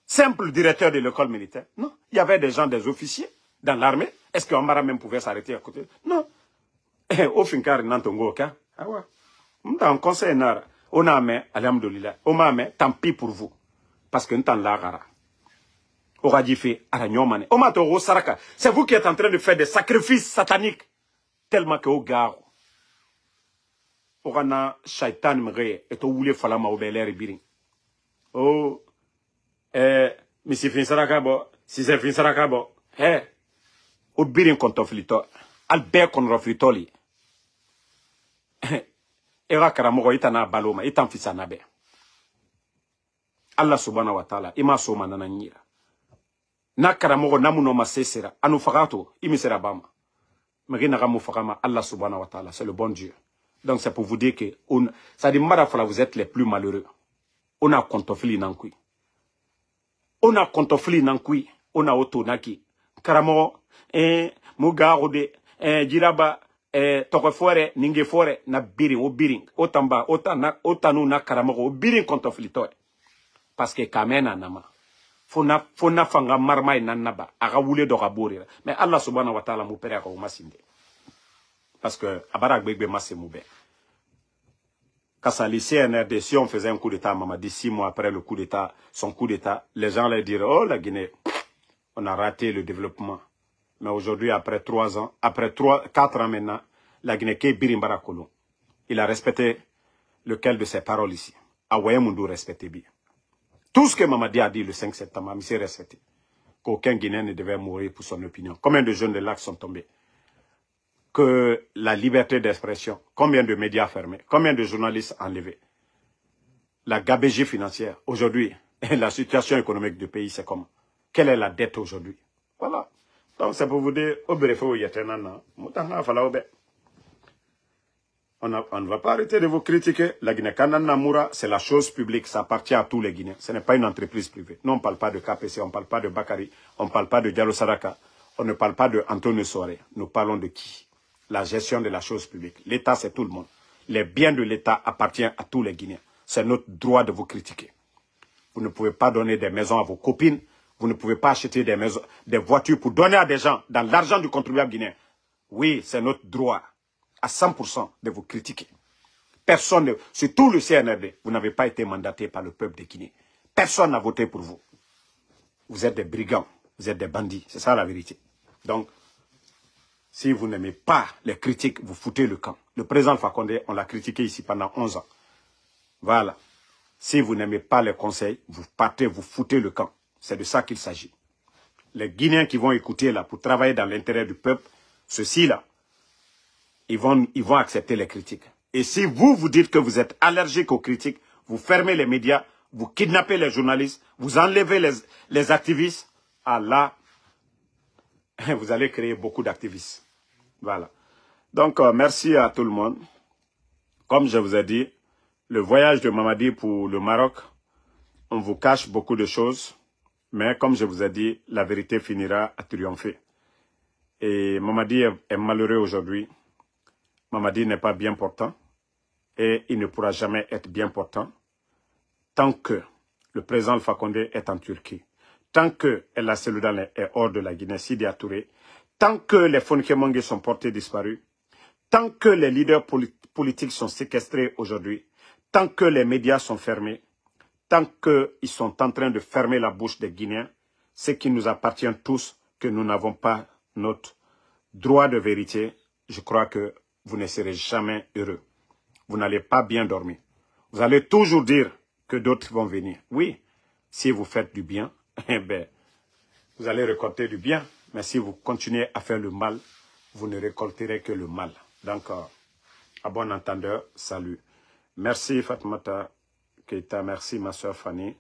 simple directeur de l'école militaire? Non. Il y avait des gens, des officiers dans l'armée. Est-ce que Amara même pouvait s'arrêter à côté? Non. Au finkar nantongo ka. Ah ouais. M'ta en conseil nara. On a mais alhamdoulilah. On m'a mais tant pis pour vous. Parce que n'tan lagara. Aura dit fait aranyomane. On m'a toro saraka. C'est vous qui êtes en train de faire des sacrifices sataniques. Tellement que au gars. Orana shaitan mre et au voulez falama au beler biring. Oh. Misi fin saraka bo. Si c'est fin saraka bo. Au biring kontoflito. Albert konroflitoli. Era karamogo itana baloma. Itan fisanabe. Allah subhanahu wa ta'ala. Ima soma nananyira. Na karamogo namuno masesera. Anu fagato. Imisera bama. Magina ramu fagama. Allah subhanahu wa ta'ala. C'est le bon Dieu. Donc c'est pour vous dire que ça dit marafala vous êtes les plus malheureux. On a kontofli nankui. On a kontofli nankui. On a otonaki. Karamogo mugarode jiraba tokofore ningefore na biring o biring otamba otanu na karamogo o biring kontoflito. Parce que kamena nama. Fona fanga marmai nanaba. Aga wule do gaborira. Mais Allah subhanahu wa ta'ala mupere ako masinde. Parce que abarak begbe masse moube. Quand le CNRD, si on faisait un coup d'état, Mamadi, 6 mois après le coup d'état, son coup d'état, les gens allaient dire, oh la Guinée, on a raté le développement. Mais aujourd'hui, après 3 ans, après 4 ans maintenant, la Guinée, Birimbara Kolon, il a respecté lequel de ses paroles ici. Awaye Mundu respecté bien. Tout ce que Mamadi a dit le 5 septembre, il s'est respecté. Qu'aucun Guinéen ne devait mourir pour son opinion. Combien de jeunes de lacs sont tombés? Que la liberté d'expression, combien de médias fermés, combien de journalistes enlevés, la gabegie financière. Aujourd'hui, la situation économique du pays, c'est comment? Quelle est la dette aujourd'hui? Voilà. Donc c'est pour vous dire, on ne va pas arrêter de vous critiquer. La Guinée Kanana Moura, c'est la chose publique, ça appartient à tous les Guinéens. Ce n'est pas une entreprise privée. Nous, on ne parle pas de KPC, on ne parle pas de Bakari, on ne parle pas de Diallo Saraka, on ne parle pas de Antonio Soare. Nous parlons de qui? La gestion de la chose publique. L'État, c'est tout le monde. Les biens de l'État appartiennent à tous les Guinéens. C'est notre droit de vous critiquer. Vous ne pouvez pas donner des maisons à vos copines. Vous ne pouvez pas acheter des maisons, des voitures pour donner à des gens dans l'argent du contribuable guinéen. Oui, c'est notre droit à 100% de vous critiquer. Personne, sur tout le CNRD, vous n'avez pas été mandaté par le peuple de Guinée. Personne n'a voté pour vous. Vous êtes des brigands, vous êtes des bandits. C'est ça la vérité. Donc, si vous n'aimez pas les critiques, vous foutez le camp. Le président Alpha Condé, on l'a critiqué ici pendant 11 ans. Voilà. Si vous n'aimez pas les conseils, vous partez, vous foutez le camp. C'est de ça qu'il s'agit. Les Guinéens qui vont écouter là pour travailler dans l'intérêt du peuple, ceux-ci-là, ils vont accepter les critiques. Et si vous dites que vous êtes allergique aux critiques, vous fermez les médias, vous kidnappez les journalistes, vous enlevez les activistes, là, vous allez créer beaucoup d'activistes. Voilà. Donc, merci à tout le monde. Comme je vous ai dit, le voyage de Mamadi pour le Maroc, on vous cache beaucoup de choses. Mais comme je vous ai dit, la vérité finira à triompher. Et Mamadi est malheureux aujourd'hui. Mamadi n'est pas bien portant. Et il ne pourra jamais être bien portant tant que le président Alpha Condé est en Turquie. Tant que El Seloudan est hors de la Guinée, Sidi Touré, tant que les Fonkemangue sont portés disparus, tant que les leaders politiques sont séquestrés aujourd'hui, tant que les médias sont fermés, tant qu'ils sont en train de fermer la bouche des Guinéens, ce qui nous appartient tous, que nous n'avons pas notre droit de vérité, je crois que vous ne serez jamais heureux. Vous n'allez pas bien dormir. Vous allez toujours dire que d'autres vont venir. Oui, si vous faites du bien, eh bien, vous allez récolter du bien. Mais si vous continuez à faire le mal, vous ne récolterez que le mal. Donc, à bon entendeur, salut. Merci Fatmata Keita, merci ma soeur Fanny.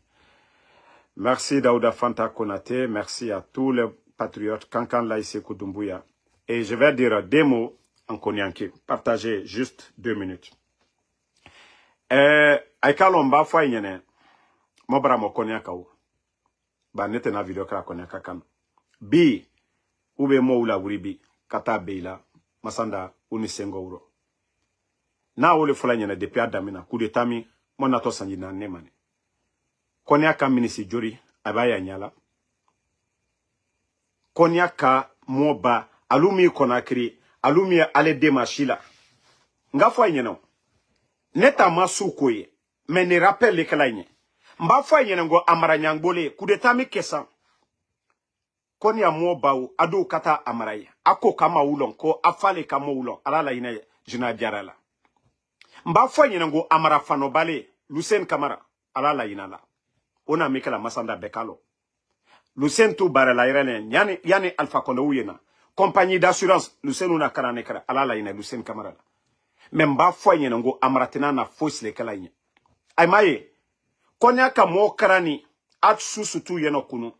Merci Daouda Fanta Konate, merci à tous les patriotes, Kankan Laïse Koudumbuya. Et je vais dire 2 mots en konyanké. Partagez juste 2 minutes. Aikalomba fwa inyene, mobra mo konyakaou. Ba nete na video kala konyaka kan. Bi, ube mo ula wuribi, kata beila, masanda unisengo uro. Na ole fula inyene depi adamina, kudetami, mona to sanjina nemane. Konyaka minisi jori, abaya nyala. Konyaka moba, alumi konakri, alumi ale démarche là nga fo nyeno neta masu koye mais ne rappelle le kala nye mba fo nyeno ngo amara nyangbole coup d'état mi kesan koni ya mo bawo ado kata amaraye ako kama ulon ko afale kama ulon alala ina jina diarala mba fo nyeno ngo amara fano bale Lucien Camara alala ina la ona mikala masanda bekalo Lucien tu barala irene yani Alpha Condé uyena compagnie d'assurance Lucien una karane kara alala ina Lucien Camara même ba fo nyena ngo amaratina na force le kala ina ay maye konya ka mo karani at susutu yeno kunu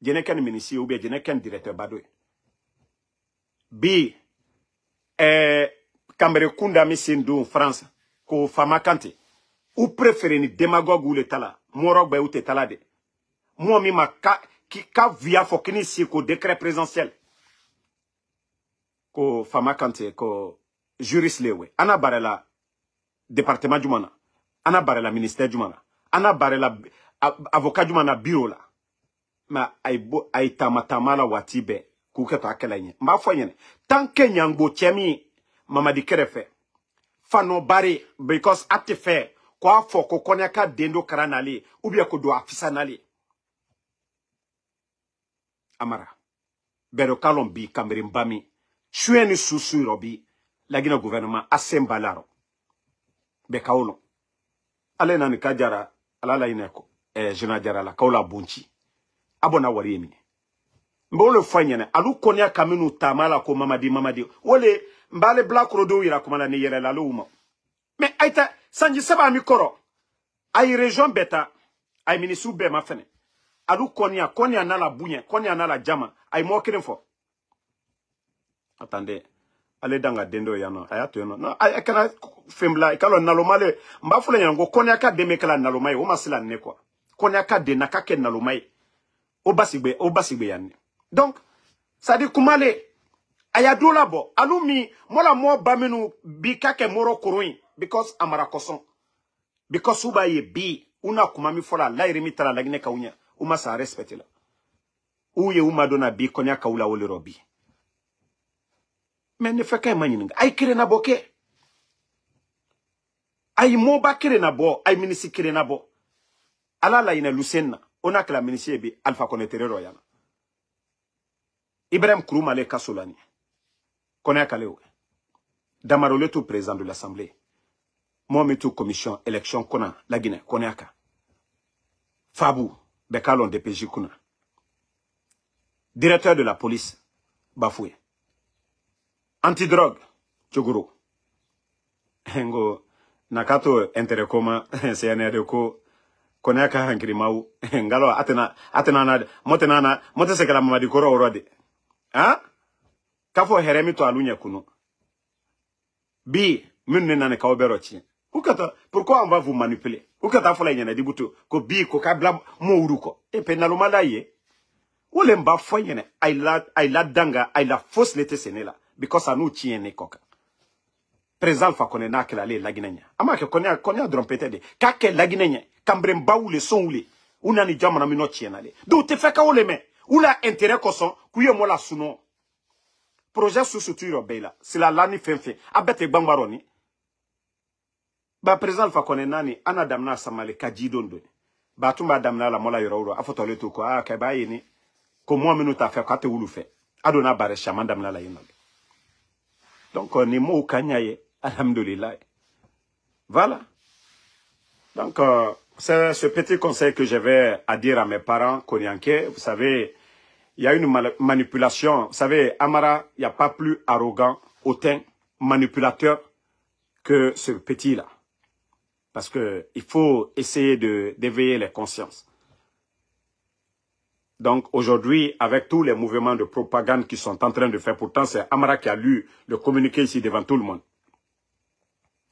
Jeneken ministre ou bien Jeneken directeur Badoy. Bi Cambre Kunda Missindou France ko Fama Kanté. Ou préférez ni démagogue ou le tala. Morok be ou te talade. Moi mi ma ka via fokini si ko décret présidentiel. Ko Fama Kanté ko juriste lewe. Ana barela département du mana. Ana barela ministère du mana. Ana barela avocat du mana bureau la. Ma ay tamatama watibe kuketo akela nye mba fo nyene tanke nyangbo chemi mamadi kerefe fano bari because atife kwa fo ko konya ka dendo karanali ubia ko do afisa nali amara bero kalombi kamere mbami chweni susu robi lagina gouvernement asembalaro be kaolo ale nani kajara alala ineko jena jara la kaula bunchi abona wari emi mbole fanyene alu konya kaminu tamala ko mamadi wole mbale black rodo ira komala ne yere la luma mais aita sanji saba mi koro ay region beta ay minisu be ma fene alu konya na la bunye konya na la jama ay mo kirin fo attendez ale danga dendo yana ayato yana no ay kana fembla ikalo nalomale mbafule yango konya ka demekala nalomai o masila ne kwa konya ka de nakake nalomai o basigbe yanni donc ça dit kumale ayado labo alumi mola mo bamenu bi kake moro kuruin because amara koson because uba ye bi una kumami fola la irimi tala lagine kaunya uma sa respect la uye uma dona bi konya kaula wole robi mais ne feka manyininga ay kire na boke ay mo ba kire na bo ay minisi kire na bo ala la ina Lucenna on a que la ministre bi Alpha Condé terreur yana Ibrahim Kourouma le kasolani konya kalewe Damarole tout président de l'Assemblée moi metu commission élection kona la Guinée konya ka Fabou bekalon DPJ kuna directeur de la police bafoué antidrogue Tchogoro ngo nakato intérêt commun CNRD ko koneka hankiri mau ngalo atena na mote sekala mamadi koro orode hein kafo heremi to alunya kuno bi minne nane ka oberochi ukata pourquoi on va vous manipuler ukata fola nyana dibuto ko bi ko kabla mo uruko e penalo malaye wole mba foyene ay la danga ay la fausse lete senela because anu chiene koka président fa konena kala le laginenya ama ke konya drompete de kake laginenya kambre mbaou le son oulé una ni jamana mi no chiena le do te feka ole me ula intérêt koson kuye mo la suno projet sous structure bela c'est la lani fenfe abete gbangbaroni ba président fa konena ni ana damna samale kajidondo ba tumba damna la mola yoro afotole to ko ka ba yini ko mo minu ta fe ka te wulu fe adona bare chama damna la yino donc ni mo kanyaye alhamdulillah voilà donc c'est ce petit conseil que j'avais à dire à mes parents konyankais. Vous savez, il y a une manipulation. Vous savez, Amara, il n'y a pas plus arrogant, hautain, manipulateur que ce petit-là. Parce que il faut essayer d'éveiller les consciences. Donc aujourd'hui, avec tous les mouvements de propagande qui sont en train de faire, pourtant c'est Amara qui a lu le communiqué ici devant tout le monde.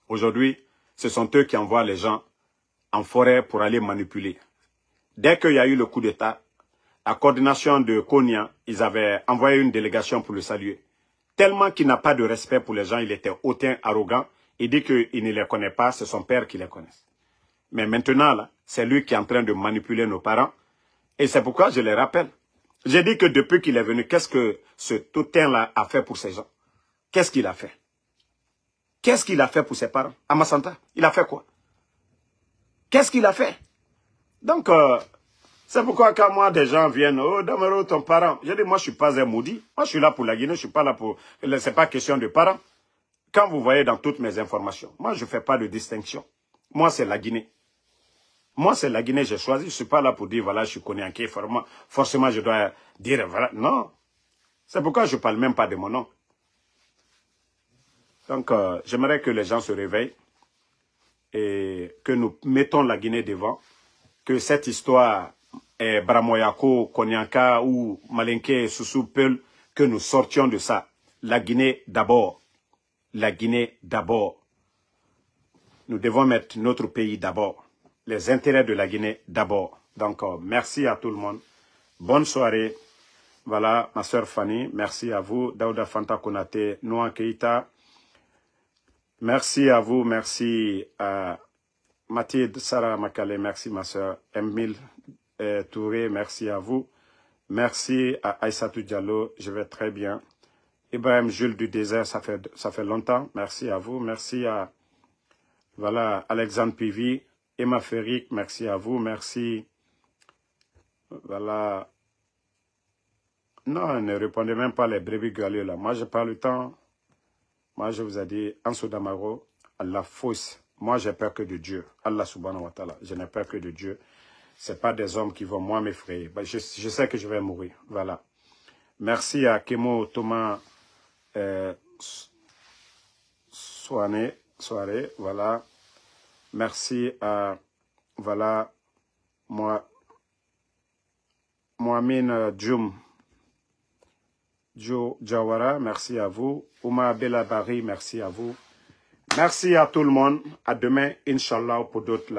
Aujourd'hui, ce sont eux qui envoient les gens en forêt pour aller manipuler. Dès qu'il y a eu le coup d'État, la coordination de Konya, ils avaient envoyé une délégation pour le saluer. Tellement qu'il n'a pas de respect pour les gens, il était hautain, arrogant. Il dit qu'il ne les connaît pas, c'est son père qui les connaît. Mais maintenant, là, c'est lui qui est en train de manipuler nos parents. Et c'est pourquoi je les rappelle. J'ai dit que depuis qu'il est venu, qu'est-ce que ce hautain-là a fait pour ces gens? qu'est-ce qu'il a fait? Qu'est-ce qu'il a fait pour ses parents? Amasanta, il a fait quoi? Qu'est-ce qu'il a fait? Donc, c'est pourquoi quand moi, des gens viennent, oh, Damaro, ton parent. Je dis, moi, je ne suis pas un maudit. Moi, je suis là pour la Guinée, je ne suis pas là pour... Ce n'est pas question de parents. Quand vous voyez dans toutes mes informations, moi, je ne fais pas de distinction. Moi, c'est la Guinée. Moi, c'est la Guinée, j'ai choisi. Je ne suis pas là pour dire, voilà, je suis Konyanké, forcément, je dois dire, voilà. Non. C'est pourquoi je ne parle même pas de mon nom. Donc, j'aimerais que les gens se réveillent et que nous mettons la Guinée devant, que cette histoire Bramoyako, Konyanka ou Malinké, Soussou, Peul, que nous sortions de ça. La Guinée d'abord. La Guinée d'abord. Nous devons mettre notre pays d'abord. Les intérêts de la Guinée d'abord. Donc, merci à tout le monde. Bonne soirée. Voilà, ma soeur Fanny, merci à vous. Daouda Fanta Konate, Noa Keita. Merci à vous, merci à Mathilde Sarah Makale, merci ma soeur. Emile Touré, merci à vous. Merci à Aïssatou Diallo, je vais très bien. Ibrahim Jules du désert, ça fait longtemps, merci à vous. Merci à voilà, Alexandre Pivi, Emma Ferric, merci à vous. Merci. Voilà. Non, ne répondez même pas les brebis galeux là. Moi, je parle le temps. Moi, je vous ai dit, Anso Damaro, Allah fausse. Moi, j'ai peur que de Dieu. Allah subhanahu wa ta'ala. Je n'ai peur que de Dieu. Ce n'est pas des hommes qui vont moi m'effrayer. Je sais que je vais mourir. Voilà. Merci à Kemo Thomas Soirée. Voilà. Merci à, voilà, Mohamed Djoum. Joe Jawara, merci à vous. Ouma Belabari, merci à vous. Merci à tout le monde. À demain, Inch'Allah, pour d'autres.